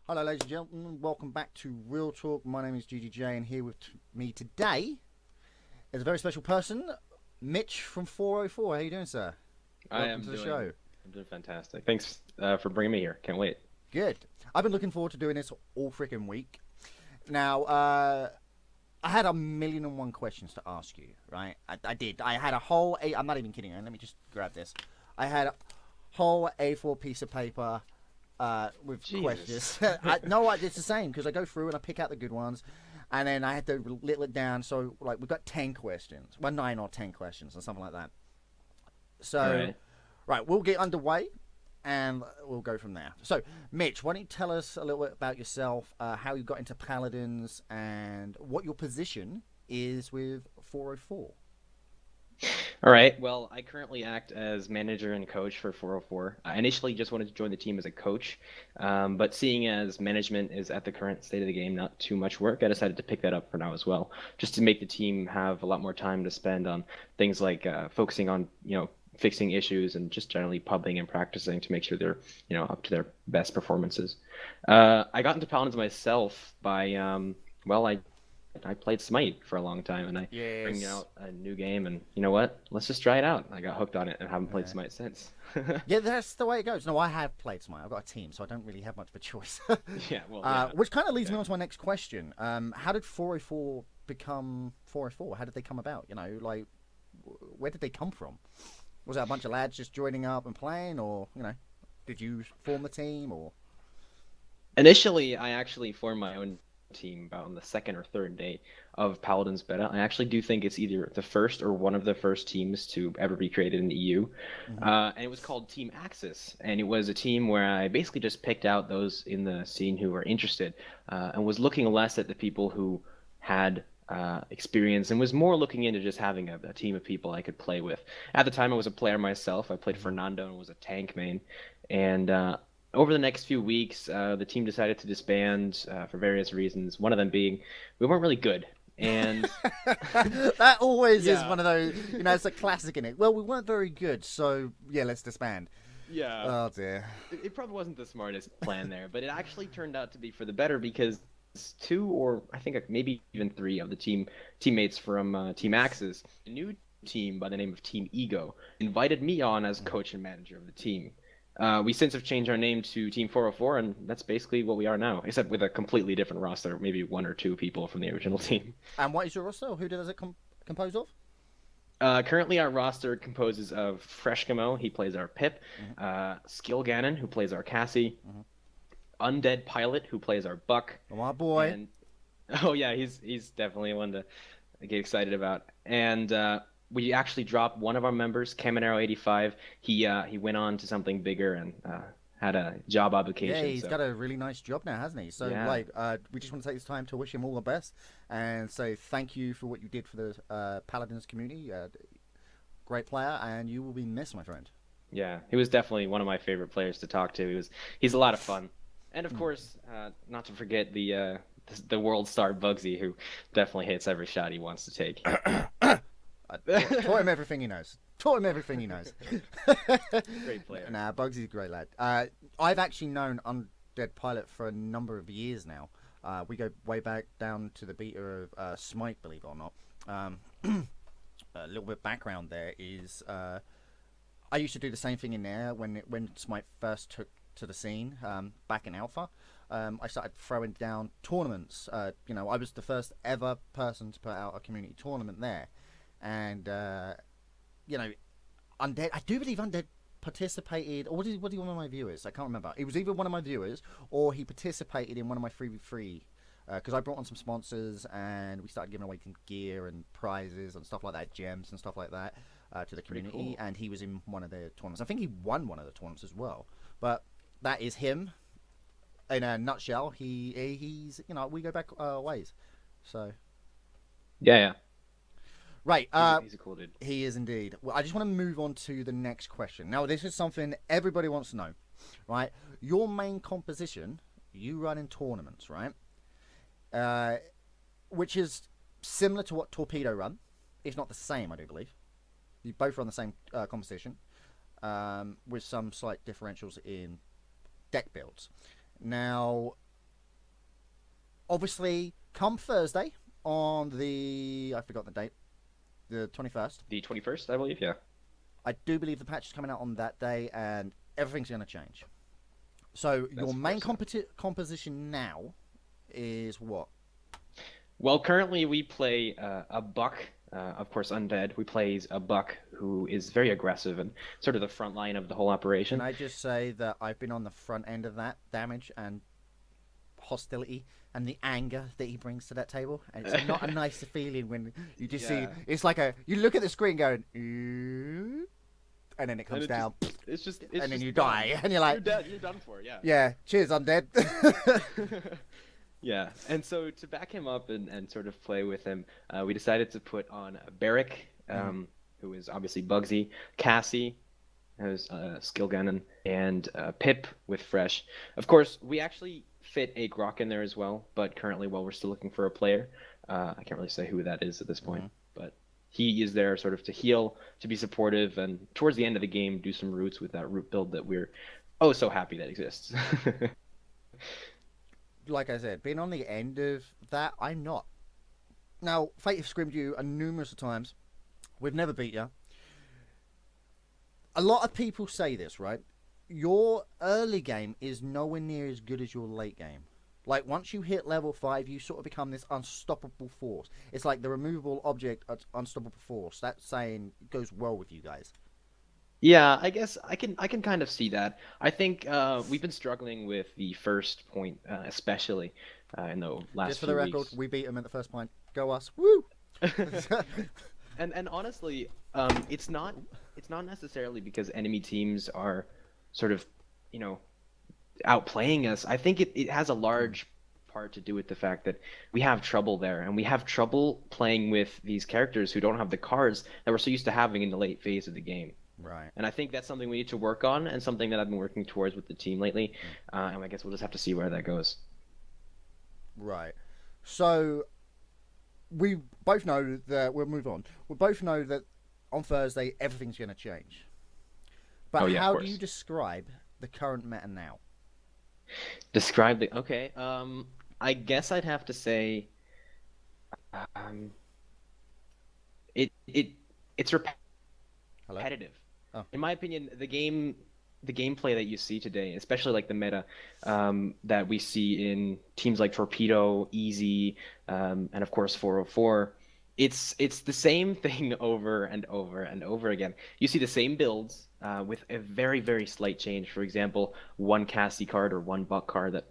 Hello, ladies and gentlemen. Welcome back to Real Talk. My name is GGJ, and here with me today is a very special person, Mitch from 404. How you doing, sir? I Welcome am to the doing show. I'm doing fantastic. Thanks for bringing me here. Can't wait. Good. I've been looking forward to doing this all freaking week. Now, I had a million and one questions to ask you, right? I did. I had a whole A. I'm not even kidding. Let me just grab this. I had a whole A4 piece of paper with Jesus. questions. No, it's the same because I go through and I pick out the good ones, and then I had to whittle it down. So like we've got 10 questions, well 9 or 10 questions or something like that. All So right. right, we'll get underway and we'll go from there. So Mitch, why don't you tell us a little bit about yourself, how you got into Paladins, and what your position is with 404? All right. Well, I currently act as manager and coach for 404. I initially just wanted to join the team as a coach, but seeing as management is at the current state of the game not too much work, I decided to pick that up for now as well, just to make the team have a lot more time to spend on things like focusing on, fixing issues and just generally pubbing and practicing to make sure they're, up to their best performances. I got into Paladins myself by, I played Smite for a long time, and I bring Yes. out a new game, and you know what? Let's just try it out. I got hooked on it and haven't played Yeah. Smite since. Yeah, that's the way it goes. No, I have played Smite. I've got a team, so I don't really have much of a choice. Yeah, well, yeah, Which kind of leads me on exactly. to my next question. How did 404 become 404? How did they come about? Like, where did they come from? Was that a bunch of lads just joining up and playing, or, did you form the team, or? Initially, I actually formed my own team about on the second or third day of Paladins beta. I actually do think it's either the first or one of the first teams to ever be created in the EU. Hmm. And it was called Team Axis. And it was a team where I basically just picked out those in the scene who were interested and was looking less at the people who had experience and was more looking into just having a team of people I could play with. At the time, I was a player myself. I played Hmm. Fernando and was a tank main. And over the next few weeks, the team decided to disband for various reasons. One of them being we weren't really good, and That always is yeah, one of those, it's a classic in it. Well, we weren't very good, so yeah, let's disband. yeah, Oh dear. it probably wasn't the smartest plan there, but it actually turned out to be for the better because two or I think maybe even three of the teammates from Team Axis, a new team by the name of Team Ego, invited me on as Mhm. coach and manager of the team. We since have changed our name to Team 404, and that's basically what we are now, except with a completely different roster, maybe one or two people from the original team. And what is your roster? Who does it compose of? Currently, our roster composes of Freshkamo, he plays our Pip, Hmm. Skill Ganon, who plays our Cassie, Hmm. Undead Pilot, who plays our Buck, My boy. and oh yeah, he's definitely one to get excited about. And we actually dropped one of our members, Caminero 85. He went on to something bigger and had a job Yeah, application. he's So got a really nice job now, hasn't he? So, yeah, like, we just want to take this time to wish him all the best and say thank you for what you did for the Paladins community. Great player, and you will be missed, my friend. yeah, he was definitely one of my favorite players to talk to. He's a lot of fun, and of Mm. course, not to forget the world star Bugsy, who definitely hits every shot he wants to take. Taught him everything he knows. Taught him everything he knows. Great player. Nah, Bugsy's a great lad. I've actually known Undead Pilot for a number of years now. We go way back down to the beta of Smite, believe it or not. A little bit of background there is I used to do the same thing in there when Smite first took to the scene back in Alpha. I started throwing down tournaments. I was the first ever person to put out a community tournament there, and you know, Undead. I do believe Undead participated, or was he one of my viewers? I can't remember. It was either one of my viewers or he participated in one of my 3v3 because I brought on some sponsors and we started giving away some gear and prizes and stuff like that, gems and stuff like that to the Pretty community. cool. And he was in one of the tournaments. I think he won one of the tournaments as well. But that is him in a nutshell. He's we go back ways. So Yeah, yeah. right, He's a cool dude. he is indeed. Well, I just want to move on to the next question. Now, this is something everybody wants to know, right? Your main composition, you run in tournaments, right? Uh, which is similar to what Torpedo run, if not the same, I do believe. You both run the same composition, with some slight differentials in deck builds. Now, Obviously, come Thursday on I forgot the date, the 21st. The 21st, I believe. Yeah, I do believe the patch is coming out on that day, and everything's going to change. So that's your of main course. Yeah. composition now is what? Well, currently we play a buck, of course, undead. We plays a buck who is very aggressive and sort of the front line of the whole Can operation. I just say that I've been on the front end of that damage and hostility and the anger that he brings to that table, and it's not a nice feeling when you just see Yeah, it's like you look at the screen going, "Ooh," and then it and comes down, it's and then just you done. die, and you're like, You're dead. You're done for. Yeah. yeah, cheers, I'm dead. Yeah, and so to back him up and sort of play with him, we decided to put on Barrick, Mhm. who is obviously Bugsy, Cassie, who's Skillganon, and Pip with Fresh. Of course, we actually fit a Grok in there as well, but currently, while we're still looking for a player, I can't really say who that is at this point, Mhm. but he is there sort of to heal, to be supportive, and towards the end of the game, do some roots with that root build that we're oh so happy that exists. Like I said, being on the end of that, I'm not. Now, Fate have scrimmed you a numerous of times. We've never beat you. A lot of people say this, right? Your early game is nowhere near as good as your late game. Like once you hit level 5, you sort of become this unstoppable force. It's like the removable object, unstoppable force. That saying goes well with you guys. Yeah, I guess I can kind of see that. I think we've been struggling with the first point, especially in the last Just for the few record, weeks. we beat them at the first point. Go us! Woo! And honestly, it's not necessarily because enemy teams are sort of, you know, outplaying us. I think it has a large part to do with the fact that we have trouble there, and we have trouble playing with these characters who don't have the cards that we're so used to having in the late phase of the game. Right. And I think that's something we need to work on and something that I've been working towards with the team lately. Mm. And I guess we'll just have to see where that goes. Right. So we both know that we'll move on. We both know that on Thursday everything's going to change. But Oh yeah, of how do you course. describe the current meta now? Describe the okay. I guess I'd have to say um, it it's Hello. repetitive. Oh. In my opinion, the gameplay that you see today, especially like the meta that we see in teams like Torpedo, Easy, and of course 404, it's the same thing over and over and over again. You see the same builds with a very slight change. For example, one Cassie card or one Buck card that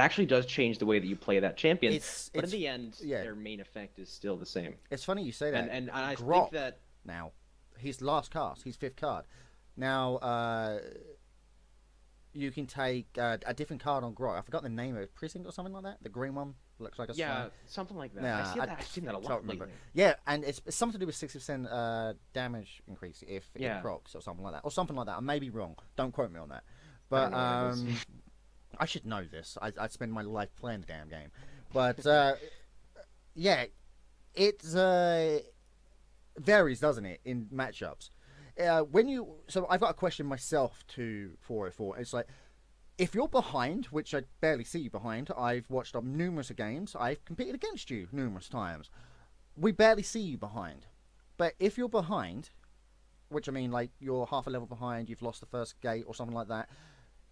actually does change the way that you play that champion. But in It's the end, yeah. their main effect is still the same. It's funny you say that. And I think Grok that now, his last cast, his fifth card. Now you can take a different card on Grok. I forgot the name of it. Precinct or something like that. The green one looks like a yeah, slime. something like that. Nah, I've seen that a can't lot remember. lately. Yeah, and it's something to do with 60% damage increase if it Yeah, procs or something like that, or something like that. I may be wrong. Don't quote me on that. I don't But know what it is. I should know this. I spend my life playing the damn game. But yeah, it varies, doesn't it, in matchups? So I've got a question myself to 404. It's like if you're behind, which I barely see you behind. I've watched up numerous games. I've competed against you numerous times. We barely see you behind. But if you're behind, which I mean, like you're half a level behind, you've lost the first gate or something like that.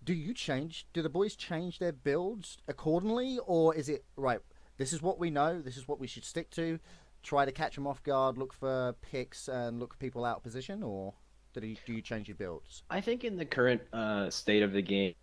Do you change? Do the boys change their builds accordingly, or is it right? This is what we know. This is what we should stick to. Try to catch them off guard. Look for picks and look for people out of position, or do you change your builds? I think in the current state of the game,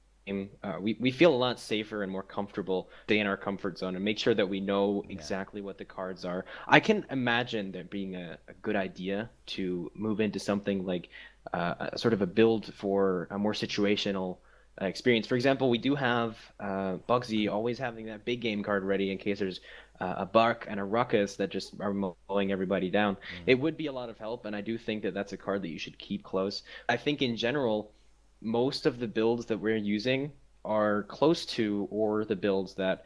we feel a lot safer and more comfortable stay in our comfort zone and make sure that we know Yeah. exactly what the cards are. I can imagine there being a good idea to move into something like a sort of a build for a more situational experience. For example, we do have Bugsy always having that big game card ready in case there's a Buck and a Ruckus that just are mowing everybody down. Mm. It would be a lot of help, and I do think that that's a card that you should keep close. I think in general, most of the builds that we're using are close to or the builds that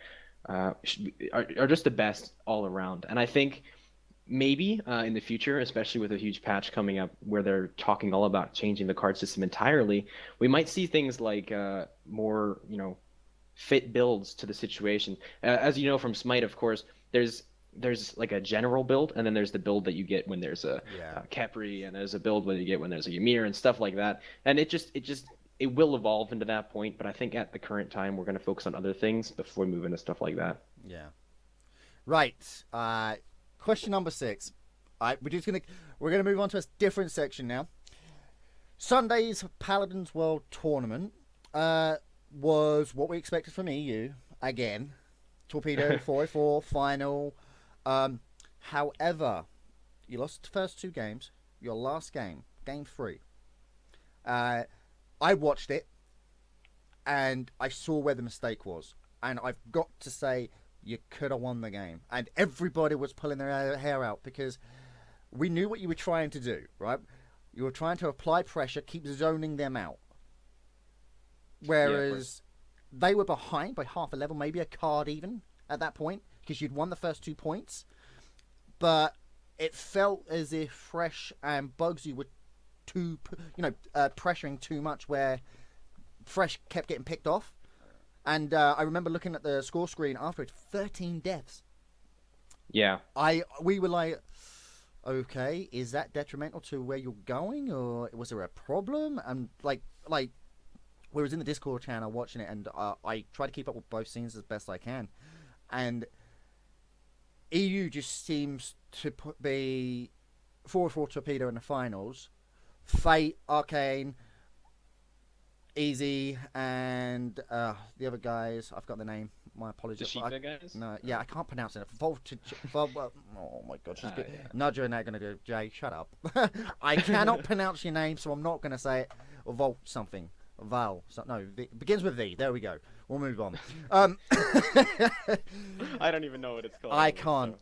are just the best all around. And I think maybe in the future, especially with a huge patch coming up where they're talking all about changing the card system entirely, we might see things like more, fit builds to the situation. As you know from Smite, of course, there's like a general build, and then there's the build that you get when there's Yeah. a Khepri, and there's a build when you get when there's a Ymir and stuff like that. And it will evolve into that point, but I think at the current time we're going to focus on other things before we move into stuff like that. Yeah. Right. Question number 6. We're gonna move on to a different section now. Sunday's Paladins World Tournament was what we expected from EU again. Torpedo 4-4 final. However, you lost the first 2 games. Your last game, game 3. I watched it and I saw where the mistake was, and I've got to say you could have won the game, and everybody was pulling their hair out because we knew what you were trying to do, right? You were trying to apply pressure, keep zoning them out. Whereas they were behind by half a level, maybe a card even at that point, because you'd won the first 2 points. But it felt as if Fresh and Bugsy were pressuring too much, where Fresh kept getting picked off. And I remember looking at the score screen afterwards, 13 deaths. Yeah. We were like, okay, is that detrimental to where you're going, or was there a problem? And like we was in the Discord channel watching it, and I try to keep up with both scenes as best I can, and EU just seems to be 4-4 Torpedo in the finals. Fate, Arcane, Easy, and the other guys, I've got the name. My apologies. The Shiva guys? No, yeah, I can't pronounce it. Voltage. Oh my god, she's good. Yeah. Nudger and they're gonna do. Jay, shut up. I cannot pronounce your name, so I'm not gonna say it. Or Volt something. Val. No, begins with V. There we go. We'll move on. I don't even know what it's called. I can't.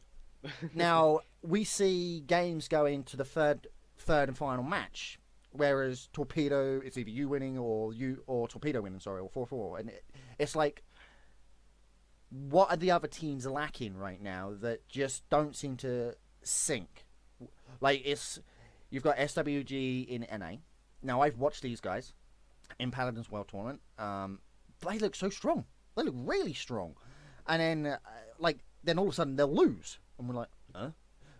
So. Now we see games going to the third and final match. Whereas Torpedo, it's either you winning or Torpedo winning, sorry, or 4-4, and it's like, what are the other teams lacking right now that just don't seem to sync? Like, you've got SWG in NA. Now I've watched these guys in Paladins World Tournament. They look so strong. They look really strong, and then then all of a sudden they'll lose, and we're like, huh?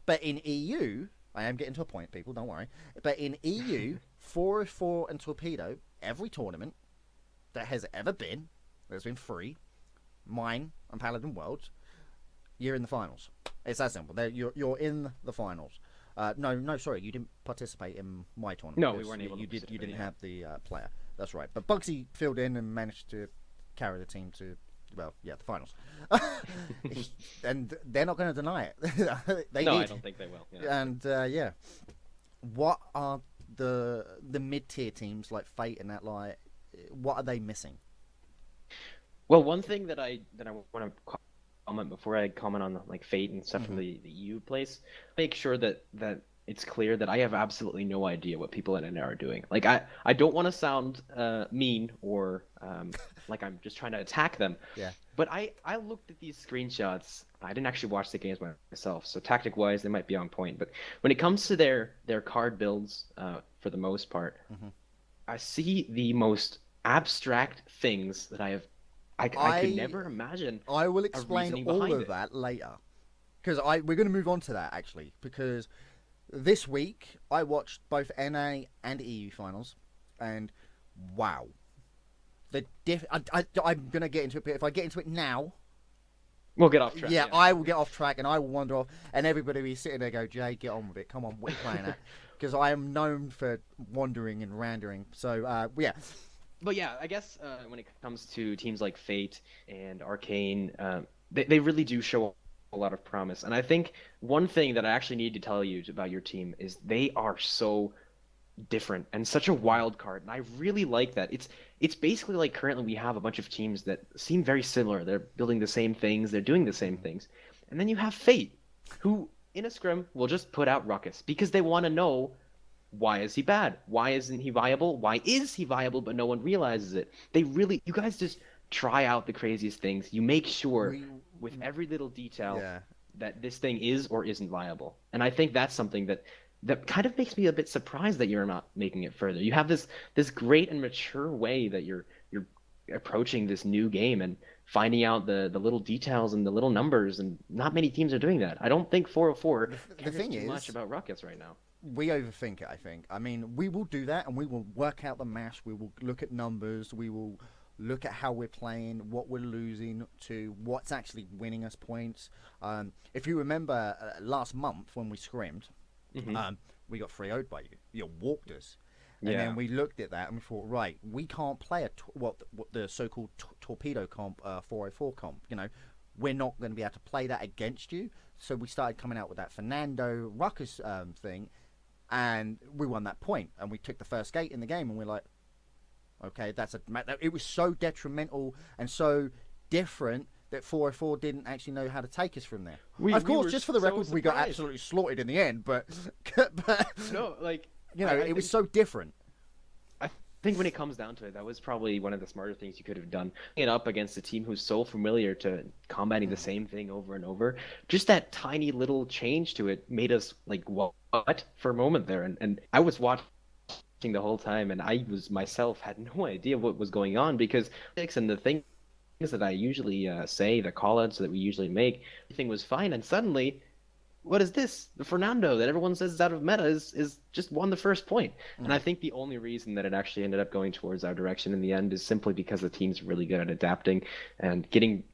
But in EU. I am getting to a point, people, don't worry. But in EU, 4-4 and Torpedo, every tournament that has ever been, there's been 3, mine and Paladin Worlds, you're in the finals. It's that simple. You're in the finals. No, sorry, you didn't participate in my tournament. No, we weren't able to. You didn't have the player. That's right. But Bugsy filled in and managed to carry the team to, well, yeah, the finals. And they're not going to deny it. They no, did. I don't think they will. Yeah. And yeah, what are the mid-tier teams like Fate and that, like, what are they missing? Well, one thing that I want to comment before I comment on like Fate and stuff from the EU place, make sure that it's clear that I have absolutely no idea what people at NA are doing. Like, I don't want to sound mean or like I'm just trying to attack them. Yeah. But I looked at these screenshots. I didn't actually watch the games myself, so tactic-wise, they might be on point. But when it comes to their card builds, for the most part, I see the most abstract things that I could never imagine. I will explain all of that later. Because we're going to move on to that, actually. Because this week, I watched both NA and EU finals. And, wow. I'm going to get into it, but if I get into it now... We'll get off track. Yeah, I will get off track and I will wander off. And everybody will be sitting there go, Jay, get on with it. Come on, what are you playing at? Because I am known for wandering and randering. So, yeah. But yeah, I guess when it comes to teams like Fate and Arcane, they really do show a lot of promise. And I think one thing that I actually need to tell you about your team is they are so different and such a wild card. And I really like that. It's basically like currently we have a bunch of teams that seem very similar. They're building the same things. They're doing the same things. And then you have Fate, who in a scrim will just put out Ruckus because they want to know, why is he bad? Why isn't he viable? Why is he viable but no one realizes it? You guys just try out the craziest things. You make sure with every little detail that this thing is or isn't viable. And I think that's something that kind of makes me a bit surprised that you're not making it further. You have this great and mature way that you're approaching this new game and finding out the little details and the little numbers, and not many teams are doing that. I don't think 404 The cares thing too much is, about Ruckus right now. we overthink it, I think. I mean, we will do that and we will work out the mash. We will look at numbers. We will look at how we're playing, what we're losing to, what's actually winning us points. If you remember last month when we scrimmed, Hmm. we got 3-0'd by you. You walked us. And Yeah. then we looked at that and we thought, right, we can't play what the so-called torpedo comp, 404 comp. You know, we're not going to be able to play that against you. So we started coming out with that Fernando Ruckus thing, and we won that point. And we took the first gate in the game, and we're like, okay, it was so detrimental and so different that 404 didn't actually know how to take us from there. Of We course, were just for the so record, we got surprised. absolutely slaughtered in the end, but No, like you know, I it was think so different. I think when it comes down to it, that was probably one of the smarter things you could have done. It up against a team who's so familiar to combating the same thing over and over. Just that tiny little change to it made us like, what for a moment there. And I was watching the whole time, and I was myself had no idea what was going on, because and the things that I usually say, the call-outs that we usually make, everything was fine, and suddenly, what is this? The Fernando that everyone says is out of meta is just won the first point. And I think the only reason that it actually ended up going towards our direction in the end is simply because the team's really good at adapting and getting,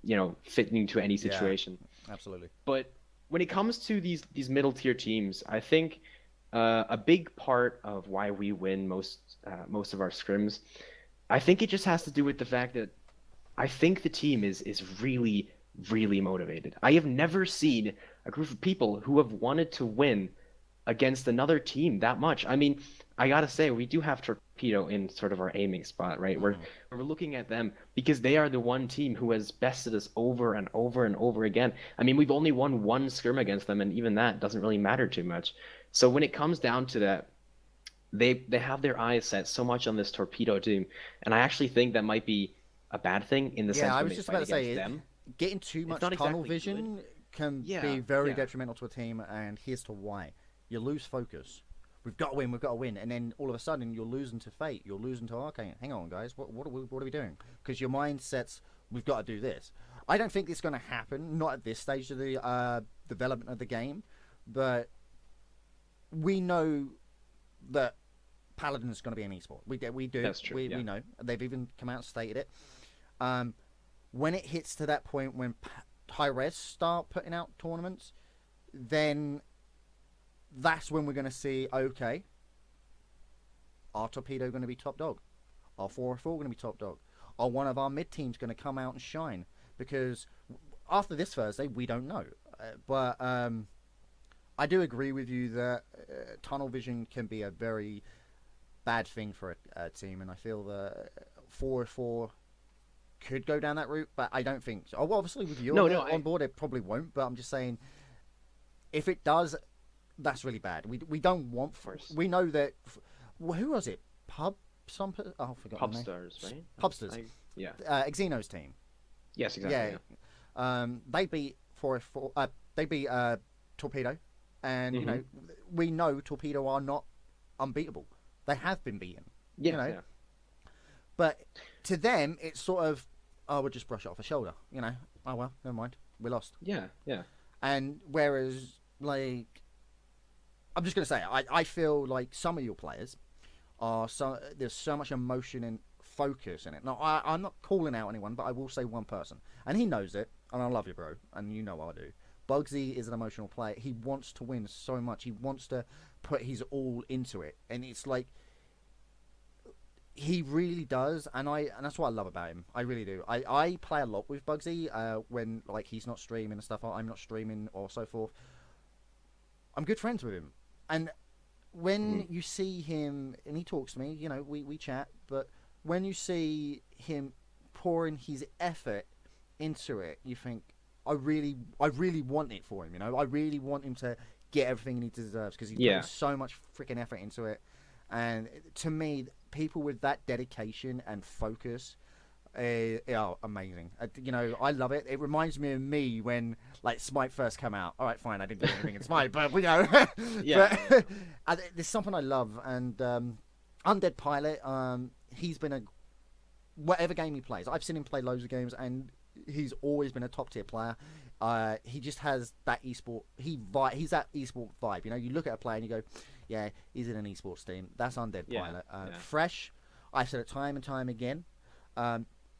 fitting to any Yeah, situation. absolutely. But when it comes to these middle tier teams, I think a big part of why we win most of our scrims, I think it just has to do with the fact that I think the team is really, really motivated. I have never seen a group of people who have wanted to win against another team that much. I mean, I gotta say, we do have Torpedo in sort of our aiming spot, right? We're looking at them because they are the one team who has bested us over and over and over again. I mean, we've only won one scrim against them, and even that doesn't really matter too much. So when it comes down to that, they have their eyes set so much on this Torpedo team, and I actually think that might be a bad thing in the Yeah, sense I when was they just fight about to against say, them. getting too It's much not tunnel exactly good. vision can Yeah, be very yeah. detrimental to a team, and here's to why. You lose focus. We've got to win, and then all of a sudden you're losing to fate. You're losing to, okay, hang on, guys, what are we doing? Because your mind sets, we've got to do this. I don't think it's going to happen, not at this stage of the development of the game, but we know that Paladins is going to be an esport. We do. That's true. We Yeah. know. They've even come out and stated it. Um, when it hits to that point when high res start putting out tournaments, then that's when we're going to see, okay, our Torpedo going to be top dog? Are 404 going to be top dog? Are one of our mid teams going to come out and shine? Because after this Thursday, we don't know. But I do agree with you that tunnel vision can be a very bad thing for a team, and I feel that 404 could go down that route, but I don't think so. Oh, well, obviously, with you on board, it probably won't, but I'm just saying, if it does, that's really bad. We don't want. Course. We know that. Who was it? I forgot. Pubstars, right? Pubstars. Yeah. Xeno's team. Yes, exactly. Yeah. They beat 404. They beat Torpedo, and you know, we know Torpedo are not unbeatable. They have been beaten. Yeah. You know? Yeah. But to them, it's sort of, oh, we'll just brush it off a shoulder. You know, oh well, never mind, we lost. Yeah. Yeah. And whereas, like, I'm just gonna say, I feel like some of your players are there's so much emotion and focus in it. Now, I'm not calling out anyone, but I will say one person, and he knows it, and I love you, bro, and you know I do. Bugsy is an emotional player. He wants to win so much. He wants to put his all into it, and it's like he really does, and that's what I love about him. I really do. I play a lot with Bugsy when like he's not streaming and stuff. I'm not streaming or so forth. I'm good friends with him, and when you see him and he talks to me, you know, we chat. But when you see him pouring his effort into it, you think, I really want it for him. You know, I really want him to get everything he deserves because he's putting so much freaking effort into it. And to me, people with that dedication and focus are amazing. You know, I love it. It reminds me of me when like Smite first came out. All right, fine, I didn't do anything in Smite, but you know, but there's something I love. And Undead Pilot, he's been a whatever game he plays. I've seen him play loads of games, and he's always been a top tier player. He just has that esport. He's that esport vibe. You know, you look at a player and you go, yeah, he's in an esports team. That's Undead Pilot. Fresh. I've said it time and time again.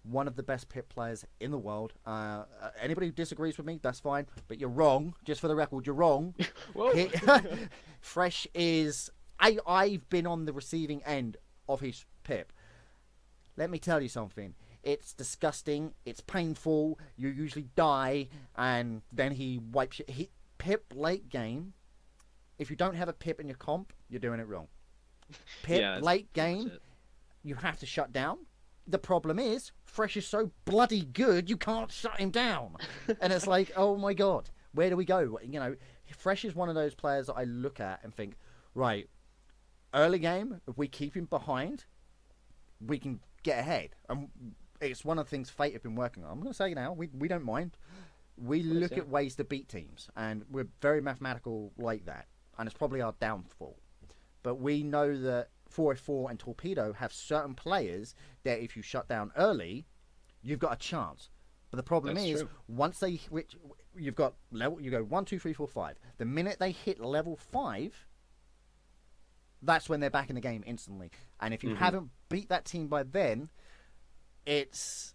One of the best pit players in the world. Anybody who disagrees with me, that's fine. But you're wrong. Just for the record, you're wrong. Fresh is. I've been on the receiving end of his pip. Let me tell you something. It's disgusting. It's painful. You usually die, and then he wipes you. Pip late game. If you don't have a pip in your comp, you're doing it wrong. Pip late game, you have to shut down. The problem is, Fresh is so bloody good, you can't shut him down. And it's like, oh my god, where do we go? You know, Fresh is one of those players that I look at and think, right, early game, if we keep him behind, we can get ahead. And it's one of the things Fate have been working on. I'm going to say now, we don't mind. We look at ways to beat teams, and we're very mathematical like that. And it's probably our downfall. But we know that 404 and Torpedo have certain players that if you shut down early, you've got a chance. But the problem is, once they, you've got level, you go 1, 2, 3, 4, 5. The minute they hit level 5, that's when they're back in the game instantly. And if you haven't beat that team by then, it's...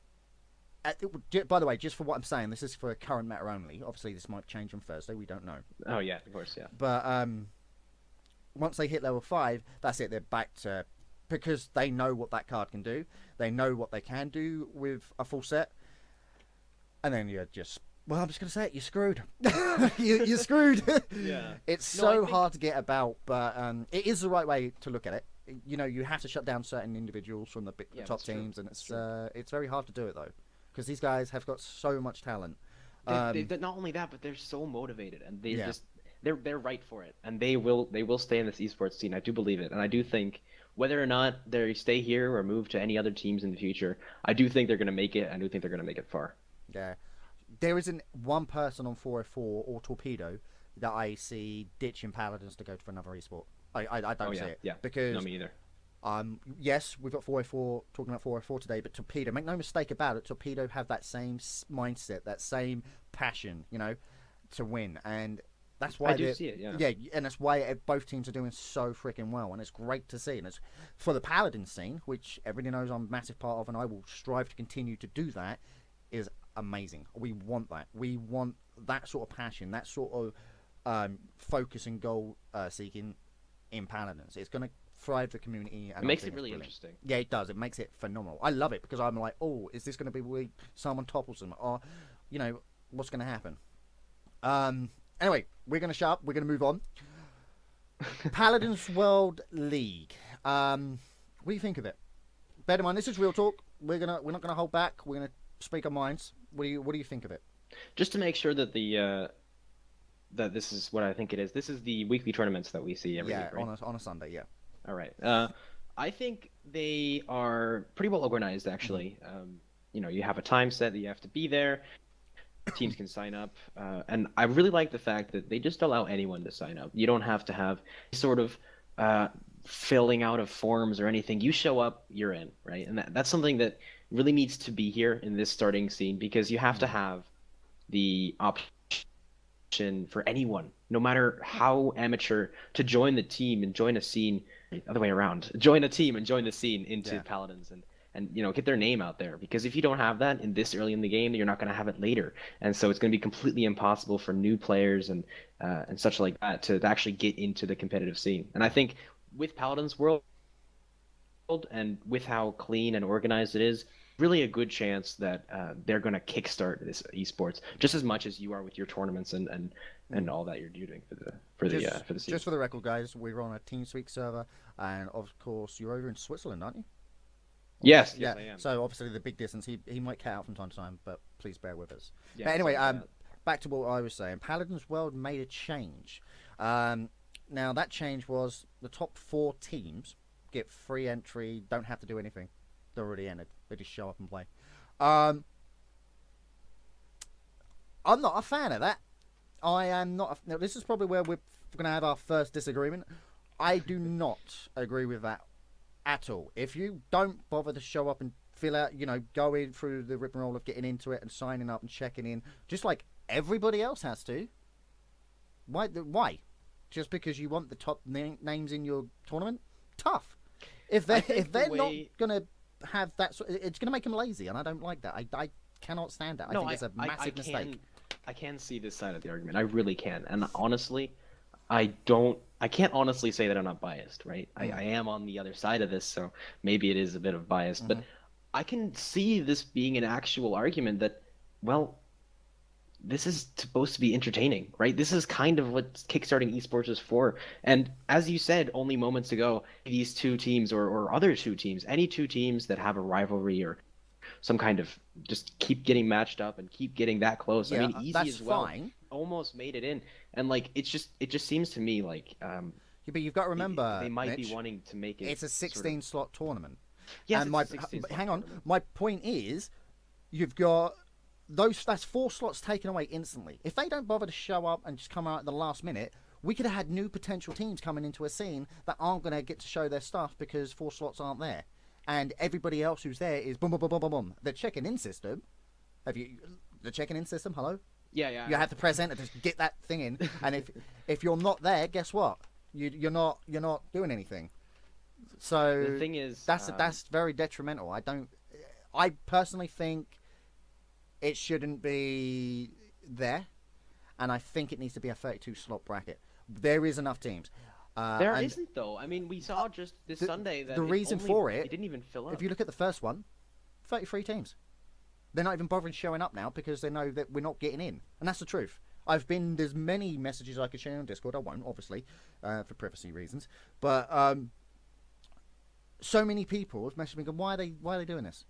By the way, just for what I'm saying, this is for current meta only. Obviously, this might change on Thursday. We don't know. Oh, yeah, of course, yeah. But once they hit level 5, that's it. They're back to... Because they know what that card can do. They know what they can do with a full set. And then you're just... Well, I'm just going to say it. You're screwed. You're screwed. Yeah. It's so hard to get about, but it is the right way to look at it. You know, you have to shut down certain individuals from the top teams, and it's very hard to do it, though. Because these guys have got so much talent. They're not only that, but they're so motivated, and they're right for it, and they will stay in this esports scene. I do believe it, and I do think whether or not they stay here or move to any other teams in the future, I do think they're going to make it. I do think they're going to make it far. Yeah, there isn't one person on 404 or Torpedo that I see ditching Paladins to go for another esport. I don't see it. Yeah, because no, me either. Yes, we've got 404 talking about 404 today, but Torpedo, make no mistake about it, Torpedo have that same mindset, that same passion, you know, to win, and that's why I do see it. Yeah, and that's why both teams are doing so freaking well, and it's great to see. And it's for the Paladin scene, which everybody knows I'm a massive part of, and I will strive to continue to do that. Is amazing. We want that. We want that sort of passion, that sort of focus and goal seeking in Paladins. It's going to thrive the community. And it makes it really interesting. Yeah, it does. It makes it phenomenal. I love it because I'm like, oh, is this going to be where someone topples them, or, you know, what's going to happen? Anyway, we're going to shut up. We're going to move on. Paladins World League. What do you think of it? Bear in mind, this is real talk. We're not going to hold back. We're going to speak our minds. What do you think of it? Just to make sure that that this is what I think it is. This is the weekly tournaments that we see every week, right? on a Sunday, yeah. All right. I think they are pretty well organized, actually. You know, you have a time set that you have to be there. Teams can sign up, and I really like the fact that they just allow anyone to sign up. You don't have to have sort of filling out of forms or anything. You show up, you're in, right? And that's something that really needs to be here in this starting scene, because you have to have the option for anyone, no matter how amateur, to join the team and join a scene. Other way around, join a team and join the scene into Paladins, and you know, get their name out there, because if you don't have that in this early in the game, you're not going to have it later, and so it's going to be completely impossible for new players and such like that to actually get into the competitive scene. And I think with Paladins World and with how clean and organized it is, really a good chance that they're going to kickstart this esports just as much as you are with your tournaments and all that you're doing for the season. Just for the record, guys, we're on a TeamSpeak server, and of course you're over in Switzerland, aren't you? Yes, yeah. I am. So obviously the big distance, he might cut out from time to time, but please bear with us. Yeah, but anyway, back to what I was saying. Paladins World made a change. Now that change was the top 4 teams get free entry, don't have to do anything. They're already entered. They just show up and play. I'm not a fan of that. I am not. Now, this is probably where we're going to have our first disagreement. I do not agree with that at all. If you don't bother to show up and fill out, going through the rigmarole of getting into it and signing up and checking in, just like everybody else has to. Why? Just because you want the top names in your tournament? Tough. If they're not gonna have that, it's gonna make them lazy, and I don't like that. I cannot stand that. I think it's a massive mistake. I can see this side of the argument. I really can. And honestly, I can't honestly say that I'm not biased, right? I am on the other side of this, so maybe it is a bit of bias, but I can see this being an actual argument that, well, this is supposed to be entertaining, right? This is kind of what kickstarting esports is for. And as you said only moments ago, these two teams or other two teams, any two teams that have a rivalry or some kind of just keep getting matched up and keep getting that close. Yeah, I mean, easy as well. Fine. Almost made it in, and like it just seems to me like yeah, but you've got to remember they might Mitch, be wanting to make it. It's a 16 slot tournament. Yes, and hang on. Tournament. My point is, you've got that's 4 slots taken away instantly. If they don't bother to show up and just come out at the last minute, we could have had new potential teams coming into a scene that aren't going to get to show their stuff because 4 slots aren't there. And everybody else who's there is boom, boom, boom, boom, boom, boom. The checking-in system. The checking-in system? Hello. Yeah. You have to press enter to get that thing in, and if you're not there, guess what? You're not doing anything. So the thing is, that's very detrimental. I personally think it shouldn't be there, and I think it needs to be a 32 slot bracket. There is enough teams. There isn't though. I mean, we saw just this Sunday that the reason for it didn't even fill up. If you look at the first one, 33 teams. They're not even bothering showing up now because they know that we're not getting in, and that's the truth. There's many messages I could share on Discord. I won't, obviously, for privacy reasons. But so many people have messaged me going, why are they doing this?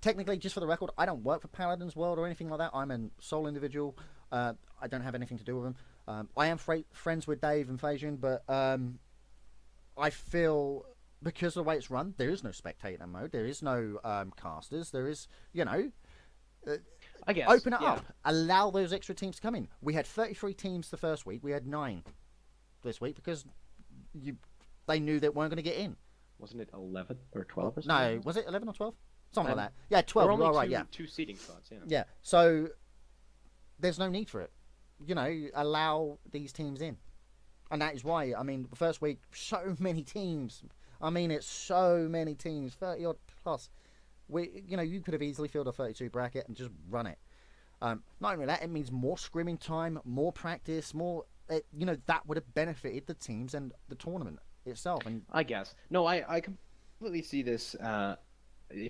Technically, just for the record, I don't work for Paladins World or anything like that. I'm a sole individual. I don't have anything to do with them. I am friends with Dave and Fajian, but I feel because of the way it's run, there is no spectator mode. There is no casters. There is, I guess. Open it up. Allow those extra teams to come in. We had 33 teams the first week. We had 9 this week because they knew they weren't going to get in. Wasn't it 11 or 12 or something? No, was it 11 or 12? Something like that. Yeah, 12. Only right, yeah. 2 seating spots, yeah. Yeah, so there's no need for it. Allow these teams in. And that is why, the first week, so many teams. It's so many teams, 30 odd plus. You could have easily filled a 32 bracket and just run it. Not only that, it means more scrimming time, more practice, more. That would have benefited the teams and the tournament itself. And I guess I completely see this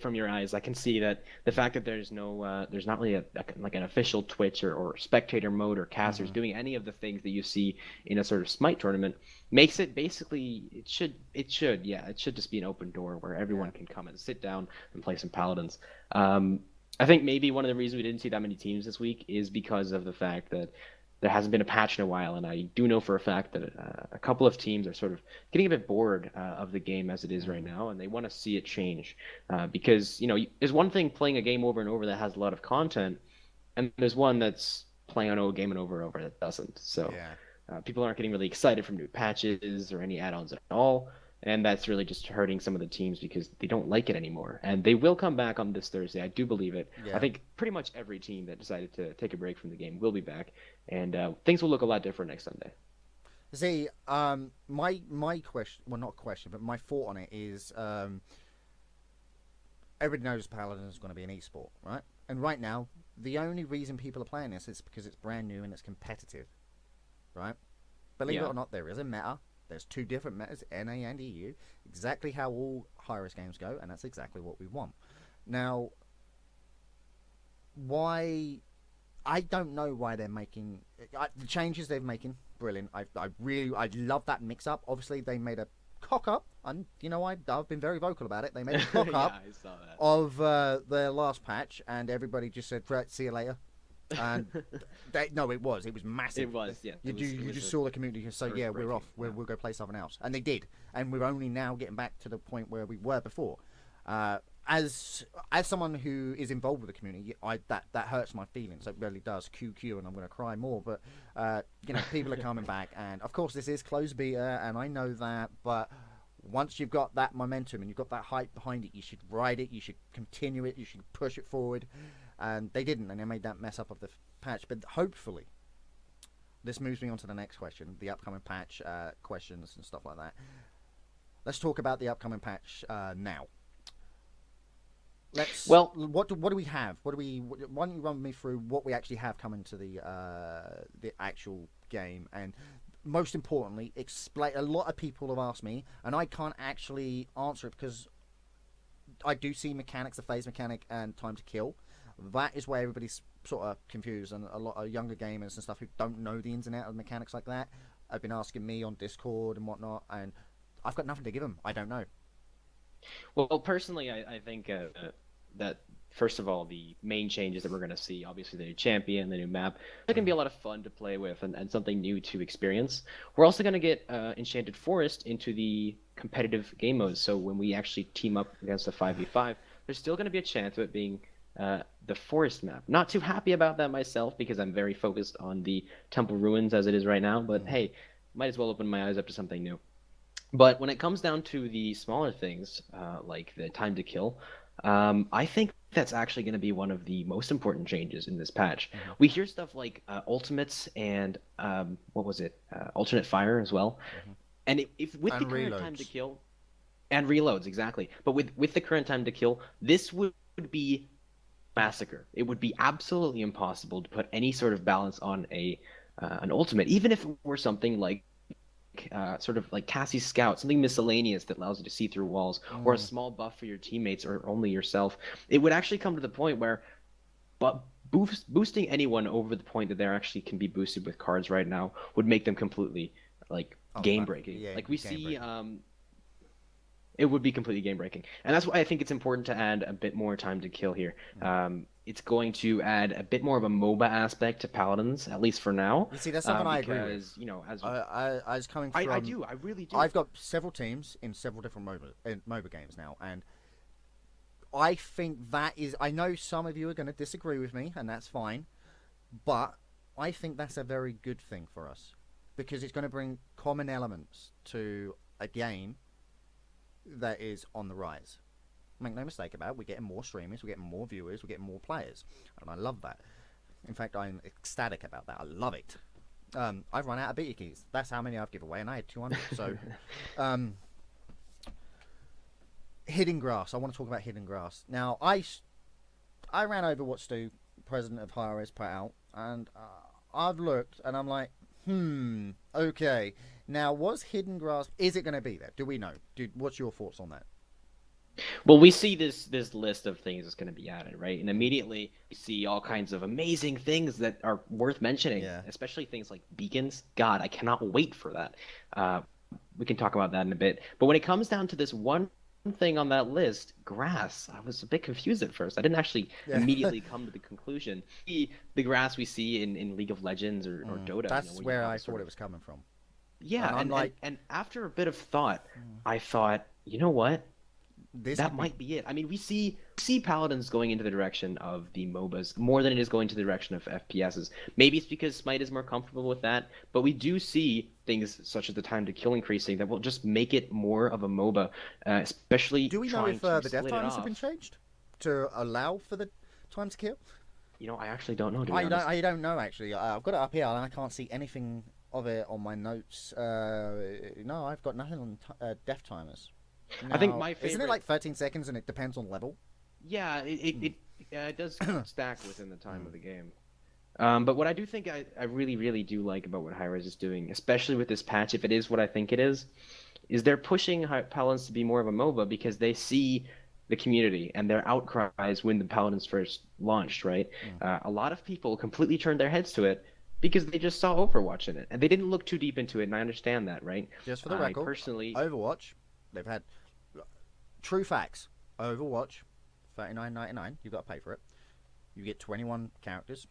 from your eyes. I can see that the fact that there's there's not really like an official Twitch or spectator mode or casters doing any of the things that you see in a sort of Smite tournament makes it basically it should just be an open door where everyone can come and sit down and play some Paladins. I think maybe one of the reasons we didn't see that many teams this week is because of the fact that there hasn't been a patch in a while, and I do know for a fact that a couple of teams are sort of getting a bit bored of the game as it is right now, and they want to see it change. Because, there's one thing playing a game over and over that has a lot of content, and there's one that's playing on a game and over that doesn't. So people aren't getting really excited from new patches or any add-ons at all, and that's really just hurting some of the teams because they don't like it anymore. And they will come back on this Thursday. I do believe it. Yeah. I think pretty much every team that decided to take a break from the game will be back, and things will look a lot different next Sunday. See, my question, well, not question, but my thought on it is, everybody knows Paladin is going to be an esport, right? And right now, the only reason people are playing this is because it's brand new and it's competitive, right? Believe it or not, there is a meta. There's 2 different metas, NA and EU, exactly how all high-risk games go, and that's exactly what we want. Now, why... I don't know why they're making... the changes they're making, brilliant. I love that mix-up. Obviously, they made a cock-up, and, I've been very vocal about it. They made a cock-up I saw that. of their last patch, and everybody just said, right, see you later. And it was massive. It was, yeah. You just saw the community say, yeah, we're off. We'll go play something else, and they did. And we're only now getting back to the point where we were before. As someone who is involved with the community, that hurts my feelings. It really does. QQ, and I'm going to cry more. But people are coming back, and of course this is closed beta, and I know that. But Once you've got that momentum and you've got that hype behind it, you should ride it. You should continue it. You should push it forward. And they didn't, and they made that mess up of the patch. But hopefully, this moves me on to the next question, the upcoming patch questions and stuff like that. Let's talk about the upcoming patch now. What do we have? Why don't you run me through what we actually have coming to the actual game, and most importantly, explain. A lot of people have asked me, and I can't actually answer it because I do see mechanics, the phase mechanic and time to kill. That is where everybody's sort of confused, and a lot of younger gamers and stuff who don't know the ins and outs of mechanics like that have been asking me on Discord and whatnot, and I've got nothing to give them. I don't know. Well, personally, I think that first of all, the main changes that we're going to see, obviously the new champion, the new map, they're going to be a lot of fun to play with and something new to experience. We're also going to get Enchanted Forest into the competitive game modes. So when we actually team up against a 5v5, there's still going to be a chance of it being the forest map. Not too happy about that myself because I'm very focused on the Temple Ruins as it is right now. But hey, might as well open my eyes up to something new. But when it comes down to the smaller things, like the time to kill, I think that's actually going to be one of the most important changes in this patch. We hear stuff like ultimates and what was it? Alternate fire as well. And if with And the current reloads. time to kill and reloads exactly, but with the current time to kill, this would be massacre. It would be absolutely impossible to put any sort of balance on a an ultimate, even if it were something like sort of like Cassie's Scout, something miscellaneous that allows you to see through walls, or a small buff for your teammates or only yourself. It would actually come to the point where, but boosting anyone over the point that they actually can be boosted with cards right now would make them completely like game breaking. Yeah, Like we game see, breaking. it would be completely game breaking, and that's why I think it's important to add a bit more time to kill here. It's going to add a bit more of a MOBA aspect to Paladins, at least for now. You see, that's something I agree with. Because you know, as I was coming from. I really do. I've got several teams in several different MOBA games now, and I think that is. I know some of you are going to disagree with me, and that's fine, but I think that's a very good thing for us because it's going to bring common elements to a game that is on the rise. Make no mistake about it, we're getting more streamers, we're getting more viewers, we're getting more players, and I love that. In fact, I'm ecstatic about that. I love it. I've run out of beta keys. That's how many I've given away, and I had 200. So, Hidden Grass. I want to talk about Hidden Grass. Now, I ran over what Stu, president of Hi-Res, put out, and I've looked, and I'm like, okay. Now, was Hidden Grass? Is it going to be there? Do we know? Dude, what's your thoughts on that? Well, we see this list of things that's going to be added, right? And immediately we see all kinds of amazing things that are worth mentioning, especially things like beacons. God, I cannot wait for that. We can talk about that in a bit. But when it comes down to this one thing on that list, grass, I was a bit confused at first. I didn't actually immediately come to the conclusion. The grass we see in League of Legends or Dota. That's where I thought it was coming from. Yeah, and after a bit of thought, I thought, you know what? That might be it. I mean, we see Paladins going into the direction of the MOBAs more than it is going to the direction of FPSs. Maybe it's because Smite is more comfortable with that, but we do see things such as the time to kill increasing that will just make it more of a MOBA, especially. Do we know if the death times have been changed to allow for the time to kill? You know, I actually don't know. I don't know actually. I've got it up here and I can't see anything of it on my notes. No, I've got nothing on death timers. Now, I think my favorite... Isn't it like 13 seconds and it depends on level? Yeah, it does stack within the time of the game. But what I do think I really, really do like about what Hi-Res is doing, especially with this patch, if it is what I think it is they're pushing Paladins to be more of a MOBA because they see the community and their outcries when the Paladins first launched, right? A lot of people completely turned their heads to it because they just saw Overwatch in it. And they didn't look too deep into it, and I understand that, right? Just for the record, personally... Overwatch, they've had... True facts. Overwatch, $39.99. You've got to pay for it. You get 21 characters.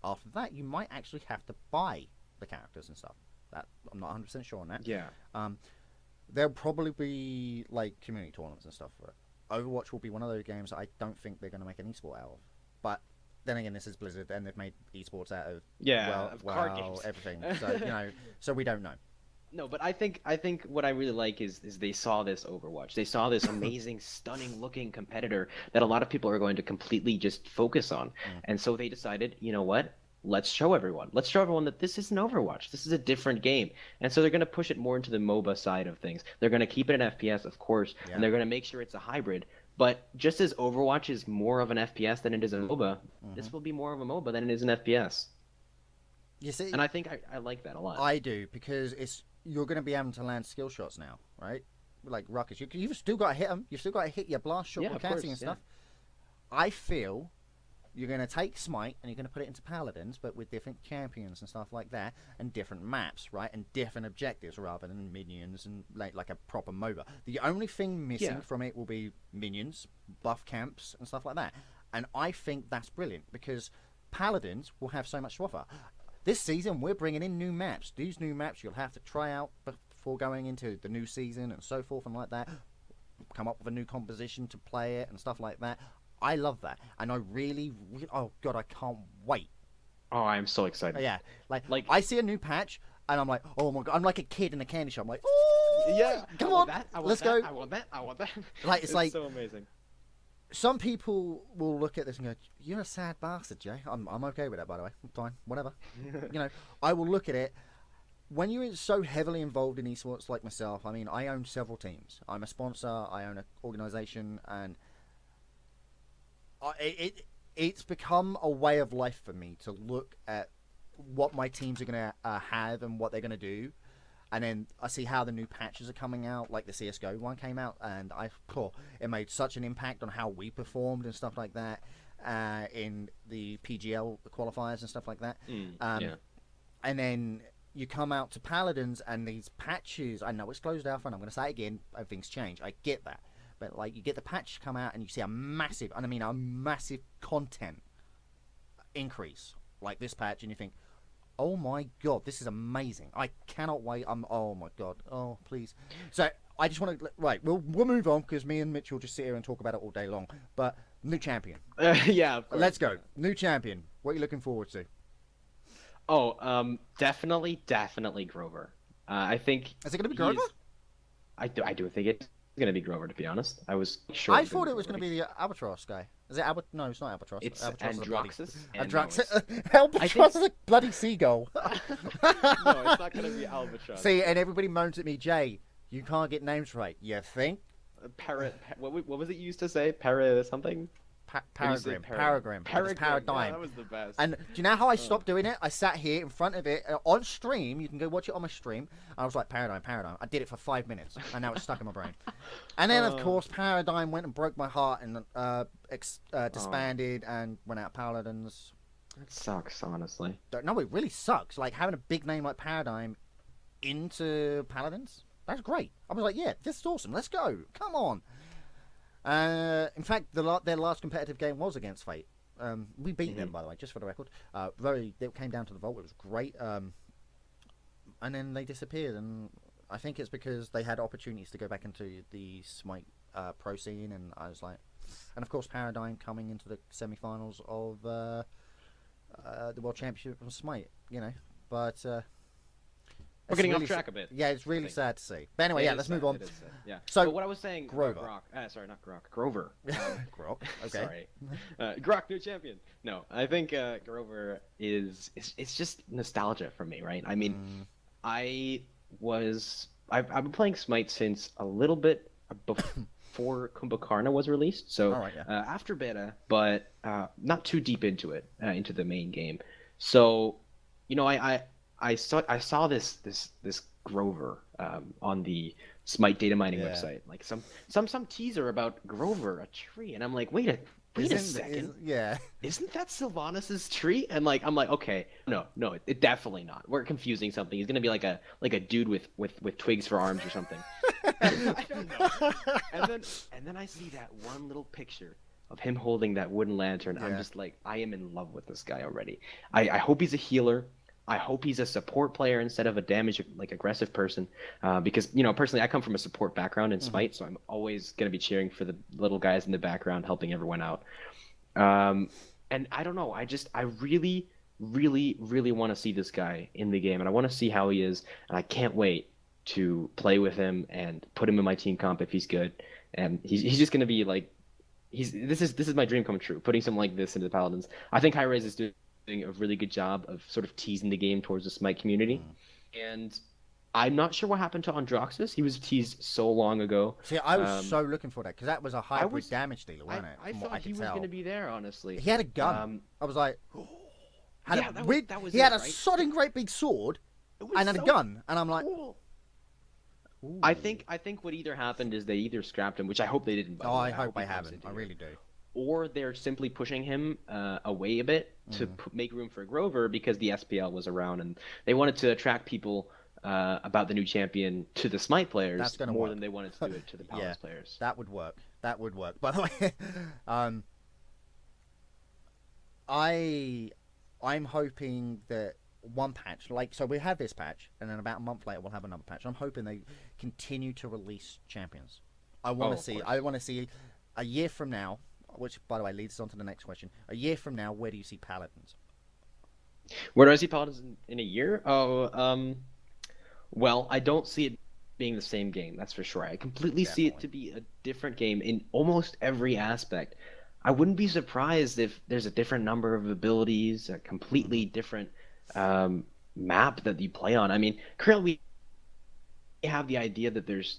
After that, you might actually have to buy the characters and stuff. That I'm not 100% sure on that. Yeah. There'll probably be like community tournaments and stuff for it. Overwatch will be one of those games that I don't think they're going to make an esport out of. But then again, this is Blizzard, and they've made esports out of card games. everything. So so we don't know. No, but I think what I really like is they saw this Overwatch. They saw this amazing, stunning looking competitor that a lot of people are going to completely just focus on. Mm. And so they decided, you know what? Let's show everyone. Let's show everyone that this isn't Overwatch. This is a different game. And so they're going to push it more into the MOBA side of things. They're going to keep it an FPS, of course, and Yeah. they're going to make sure it's a hybrid. But just as Overwatch is more of an FPS than it is a MOBA, Hmm. this will be more of a MOBA than it is an FPS. You see, And I think I like that a lot. I do because it's you're going to be able to land skill shots now, right? Like rockets, you've still got to hit them. You've still got to hit your blast shot Yeah, with of course. casting and Yeah. stuff. I feel you're going to take Smite and you're going to put it into Paladins, but with different champions and stuff like that, and different maps, right, and different objectives rather than minions and like a proper MOBA. The only thing missing Yeah. from it will be minions, buff camps, and stuff like that. And I think that's brilliant because Paladins will have so much to offer. This season, we're bringing in new maps. These new maps you'll have to try out before going into the new season and so forth and like that. Come up with a new composition to play it and stuff like that. I love that, and I really, oh god, I can't wait. Oh, I'm so excited. Yeah, like Like, I see a new patch, and I'm like, oh my god, I'm like a kid in a candy shop. I'm like, oh yeah, come I on, want that. I want let's that. go. I want that. I want that. Like it's like so amazing. some people will look at this and go, "You're a sad bastard, Jay." I'm okay with that, by the way. I'm fine, whatever. You know, I will look at it. When you're so heavily involved in esports like myself, I mean, I own several teams. I'm a sponsor. I own an organization, and it's become a way of life for me to look at what my teams are going to have and what they're going to do. And then I see how the new patches are coming out, like the CS:GO one came out, and it made such an impact on how we performed and stuff like that in the PGL qualifiers and stuff like that. Yeah. And then you come out to Paladins and these patches. I know it's closed alpha, and I'm going to say it again. Things change. I get that, but like you get the patch come out and you see a massive, and I mean a massive content increase like this patch, and you think, oh my god, this is amazing. I cannot wait. Oh my god. Oh, please. So, I just want to. Right, we'll move on because me and Mitch will just sit here and talk about it all day long. But, new champion. Yeah, of course. Let's go. New champion. What are you looking forward to? Oh, definitely Grover. I think Is it going to be he's- Grover? I do think it's gonna be Grover. To be honest, I was sure. I thought it was going to be the Albatross guy. Is it No, it's not Albatross. It's Albatross is a bloody... Androxus. and Androxus. Albatross is a bloody seagull. no, it's not gonna be Albatross. See, and everybody moans at me, Jay, you can't get names right. You think? What was it you used to say? Para something? Paragram. Paragram. Paradigm. Yeah, that was the best. And do you know how I stopped doing it? I sat here in front of it on stream. You can go watch it on my stream. And I was like, Paradigm. I did it for 5 minutes, and now it's stuck in my brain. And then, of course, Paradigm went and broke my heart and disbanded and went out Paladins. That sucks, honestly. No, it really sucks. Like having a big name like Paradigm into Paladins. That's great. I was like, yeah, this is awesome. Let's go. Come on. In fact, their last competitive game was against Fate. We beat them, by the way, just for the record. It came down to the vault. It was great. And then they disappeared, and I think it's because they had opportunities to go back into the Smite pro scene, and I was like, and of course Paradigm coming into the semi-finals of the World Championship of Smite, but. We're getting off track a bit. Yeah, it's really sad to see. But anyway, let's move on. It is sad, yeah. So, but what I was saying, Grover. Sorry, not Grok. Grover. Grok. Okay. Sorry. Grok, new champion. No, I think Grover it's just nostalgia for me, right? I mean, I've been playing Smite since a little bit before Kumbhakarna was released, so All right, yeah. after beta, but not too deep into it, into the main game. So, I saw this Grover on the Smite data mining website, like some teaser about Grover, a tree, and I'm like, wait a second, isn't that Sylvanas' tree? And like I'm like, okay, no, it definitely not. We're confusing something. He's gonna be like a dude with twigs for arms or something. I don't know. And then I see that one little picture of him holding that wooden lantern. I'm just like, I am in love with this guy already. I hope he's a healer. I hope he's a support player instead of a damage, like aggressive person, because personally I come from a support background in Smite, so I'm always gonna be cheering for the little guys in the background, helping everyone out. And I don't know, I really want to see this guy in the game, and I want to see how he is, and I can't wait to play with him and put him in my team comp if he's good. And he's just gonna be like this is my dream come true, putting something like this into the Paladins. I think Hi-Rez is doing a really good job of sort of teasing the game towards the Smite community. And I'm not sure what happened to Androxus. He was teased so long ago. See, I was so looking for that because that was a I hybrid was damage dealer, wasn't it? I From what thought he could was tell. going to be there, honestly. He had a gun. I was like, Yeah, that was he it, had a right? sodding great big sword It was and then a so gun, and I'm like, cool. ooh. I think what either happened is they either scrapped him, which I hope they didn't. By the Oh, way. I hope he they comes haven't. into I it. really do. Or they're simply pushing him away a bit to make room for Grover because the SPL was around and they wanted to attract people about the new champion to the Smite players That's gonna more work. than they wanted to do it to the Paladins players. That would work. That would work. By the way, I'm hoping that one patch, like, so we have this patch, and then about a month later we'll have another patch. I'm hoping they continue to release champions. I want to of see. course. I want to see a year from now. Which, by the way, leads us on to the next question. A year from now, where do you see Paladins? Where do I see Paladins in a year? Well, I don't see it being the same game, that's for sure. I completely see it to be a different game in almost every aspect. I wouldn't be surprised if there's a different number of abilities, a completely different map that you play on. I mean, currently we have the idea that there's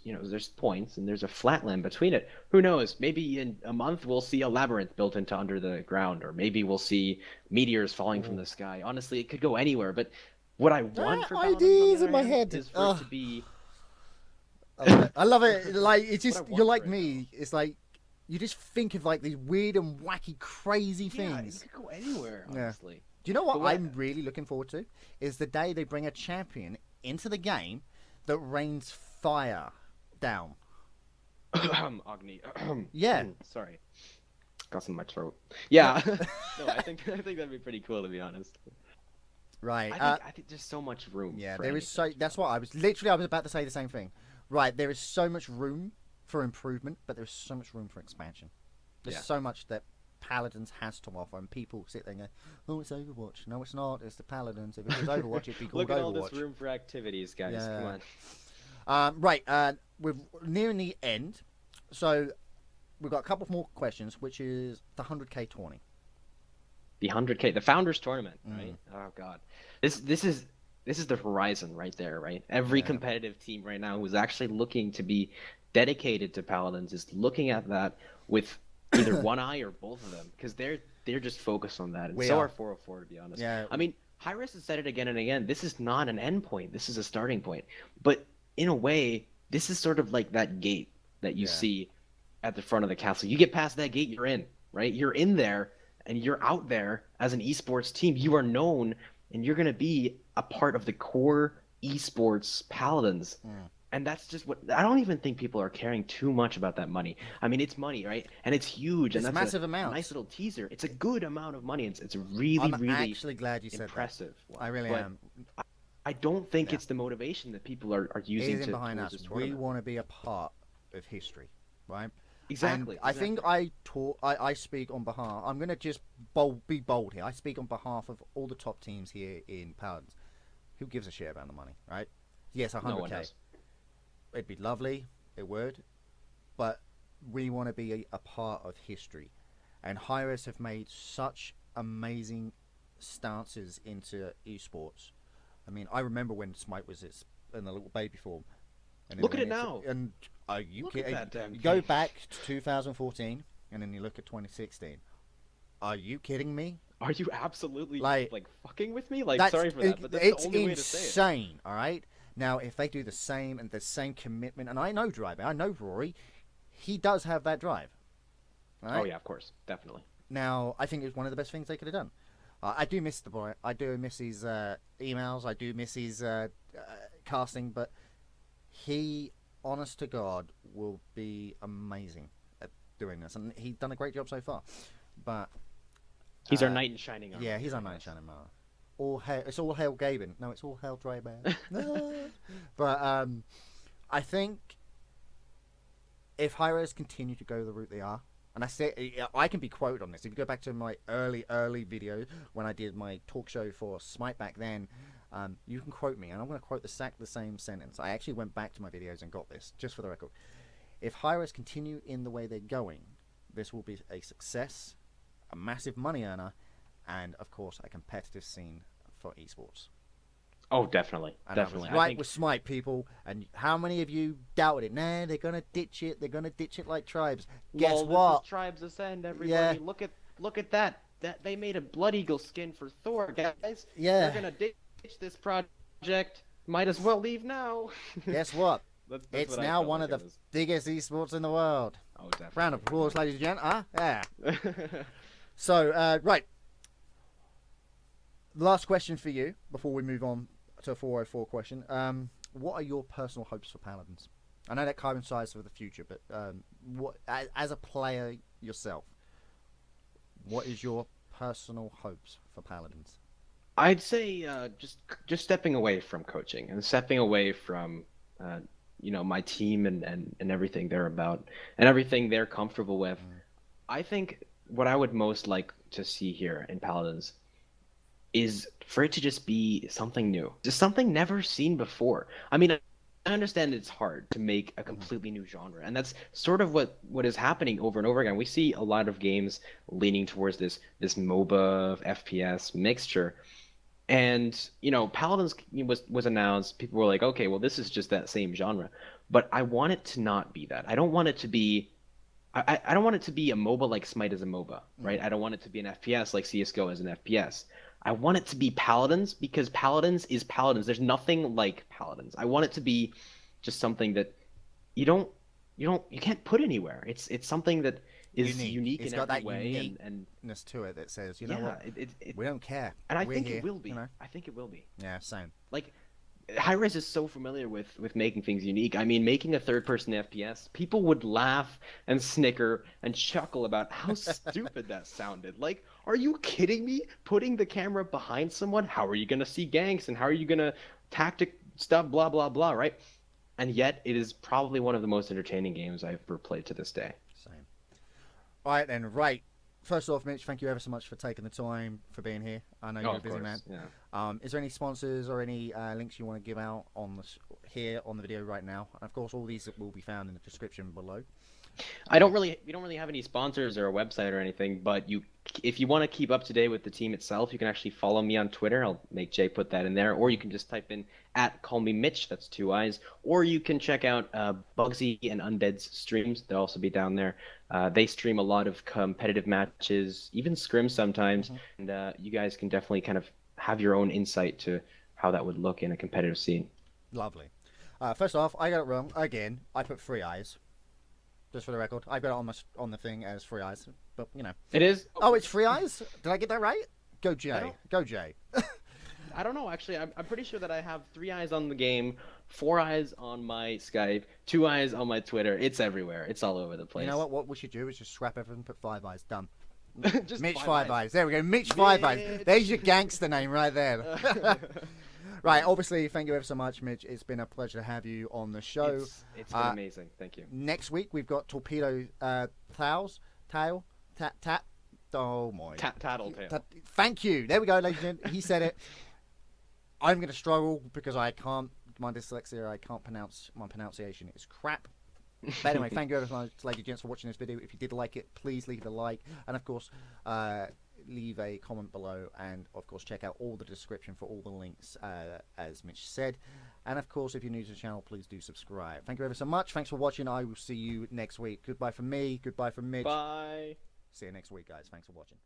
points and there's a flatland between it. Who knows? Maybe in a month we'll see a labyrinth built into under the ground, or maybe we'll see meteors falling from the sky. Honestly, it could go anywhere. But what I want for Paladins, on the ideas in other my hand, head. is for it to be. I love it. Like, it's just, What I you're want like for it, me. It's like you just think of like these weird and wacky, crazy Yeah, things. it could go anywhere. Yeah. Honestly. Do you know what But what- I'm really looking forward to? Is the day they bring a champion into the game that rains fire down. Agni. Yeah. Sorry. Got some in my throat. Yeah. No, I think that'd be pretty cool, to be honest. Right. I think there's so much room. Yeah, for there is so. anything. That's what I was about to say the same thing. Right, there is so much room for improvement, but there's so much room for expansion. There's Yeah. so much that Paladins has to offer, and people sit there and go, "Oh, it's Overwatch." No, it's not. It's the Paladins. If it was Overwatch, it'd be called Look at Overwatch. all this room for activities, guys. Yeah. Come on. Right, we're nearing the end, so we've got a couple more questions, which is the 100K tourney. The 100K, the Founders Tournament, right? Oh God, this is the horizon right there, right? Every competitive team right now who's actually looking to be dedicated to Paladins is looking at that with either one eye or both of them, because they're just focused on that, and We so are. are 404, to be honest. Yeah. I mean, Hi-Rez has said it again and again. This is not an end point. This is a starting point. But in a way, this is sort of like that gate that you see at the front of the castle. You get past that gate, you're in, right? You're in there, and you're out there as an esports team. You are known, and you're going to be a part of the core esports Paladins. And that's just what I don't even think people are caring too much about that money. I mean, it's money, right? And it's huge. It's and that's massive amounts. Nice little teaser. It's a good amount of money. It's really, I'm really actually glad you said impressive. that. I really But am. I don't think it's the motivation that people are using It is to behind towards us. this We tournament. want to be a part of history, right? Exactly. And I think I speak on behalf. I'm going to just be bold here. I speak on behalf of all the top teams here in Paladins. Who gives a shit about the money, right? Yes, 100K. No one does. It'd be lovely. It would. But we want to be a part of history. And Hi-Rez have made such amazing stances into esports. I mean, I remember when Smite was in the little baby form. And then Look at when it it's- now. And are you Look at kidding? that damn You go thing. back to 2014, and then you look at 2016. Are you kidding me? Are you absolutely Like- like fucking with me? Like, That's- sorry for that, but that's it's the only way to say it. insane, all right? Now, if they do the same and the same commitment, and I know Driver, I know Rory, he does have that drive. All right? Oh yeah, of course, definitely. Now, I think it's one of the best things they could have done. I do miss the boy. I do miss his emails. I do miss his casting, but he, honest to God, will be amazing at doing this, and he's done a great job so far. But He's our knight in shining armor. yeah, he's our knight in shining armor. It's all hail Gaben. No, it's all hail Drybear. But I think if Hi-Rez continue to go the route they are, and I can be quoted on this. If you go back to my early video when I did my talk show for Smite back then, You can quote me, and I'm going to quote the same sentence. I actually went back to my videos and got this, just for the record. If Hi-Res continue in the way they're going, this will be a success, a massive money earner, and, of course, a competitive scene for esports. Oh, definitely, And definitely. I was right I think with Smite, people. And how many of you doubted it? Nah, they're gonna ditch it. They're gonna ditch it like Tribes. Guess Lol, what? this is Tribes Ascend, Yeah, everybody. Look at that. That they made a Blood Eagle skin for Thor, guys. They're yeah. gonna ditch this project. Might as well leave now. Guess what? That's It's what I now felt one like of it the was. biggest esports in the world. Oh, Round of definitely. applause, ladies and gentlemen. Yeah. Yeah. So, right. Last question for you before we move on to a 404 question. What are your personal hopes for Paladins? I know that coincides with the future, but what as a player yourself, what is your personal hopes for Paladins? I'd say just stepping away from coaching and stepping away from uh, my team and everything they're about and everything they're comfortable with. Mm. I think what I would most like to see here in Paladins is for it to just be something new, just something never seen before. I mean, I understand it's hard to make a Mhm. completely new genre, and that's sort of what is happening over and over again. We see a lot of games leaning towards this MOBA FPS mixture, and Paladins was announced. People were like, okay, well, this is just that same genre, but I want it to not be that. I don't want it to be. I don't want it to be a MOBA like Smite is a MOBA, right? Mm. I don't want it to be an FPS like CS:GO is an FPS. I want it to be Paladins because Paladins is Paladins. There's nothing like Paladins. I want it to be just something that you don't you can't put anywhere. It's something that is Unique. unique It's in got every that way and uniqueness to it that says, you know yeah, what, it we don't care. and I We're think it here. will You be. know. I think it will be. Yeah. Same. Like Hi-Res is so familiar with making things unique. I mean, making a third-person FPS, people would laugh and snicker and chuckle about how stupid that sounded. Like, are you kidding me? Putting the camera behind someone? How are you gonna see ganks and how are you gonna tactic stuff? Blah blah blah, right? And yet, it is probably one of the most entertaining games I've ever played to this day. Same. All right then. Right. First off, Mitch, thank you ever so much for taking the time for being here. I know Oh, you're a of busy man. course, yeah. Is there any sponsors or any links you want to give out on here on the video right now? And of course, all these will be found in the description below. We don't really have any sponsors or a website or anything, but if you want to keep up to date with the team itself, you can actually follow me on Twitter. I'll make Jay put that in there, or you can just type in at call me Mitch, that's 2 eyes, or you can check out Bugsy and Undead's streams. They'll also be down there. They stream a lot of competitive matches, even scrims sometimes, Mm-hmm. and you guys can definitely kind of have your own insight to how that would look in a competitive scene. Lovely. First off, I got it wrong again. I put 3 eyes. Just for the record, I've got it on the thing as 3 eyes, but you know. It is. Oh, it's 3 eyes. Did I get that right? Go I Jay. don't. Go Jay. I don't know, actually. I'm pretty sure that I have 3 eyes on the game, 4 eyes on my Skype, 2 eyes on my Twitter. It's everywhere. It's all over the place. You know what? What we should do is just scrap everything, put 5 eyes. Done. Just Mitch 5 5 eyes. eyes. There we go. Mitch 5 eyes. Mitch. There's your gangster name right there. Right. Obviously, thank you ever so much, Mitch. It's been a pleasure to have you on the show. It's been amazing. Thank you. Next week we've got Torpedo Tail. Tap. Oh my. Tattletale. Thank you. There we go, ladies and gentlemen. He said it. I'm going to struggle because I can't. My dyslexia. I can't pronounce my pronunciation. It's crap. But anyway, thank you ever so much, ladies and gents, for watching this video. If you did like it, please leave a like, and of course, leave a comment below, and of course, check out all the description for all the links, as Mitch said. And of course, if you're new to the channel, please do subscribe. Thank you ever so much. Thanks for watching. I will see you next week. Goodbye from me. Goodbye from Mitch. Bye. See you next week, guys. Thanks for watching.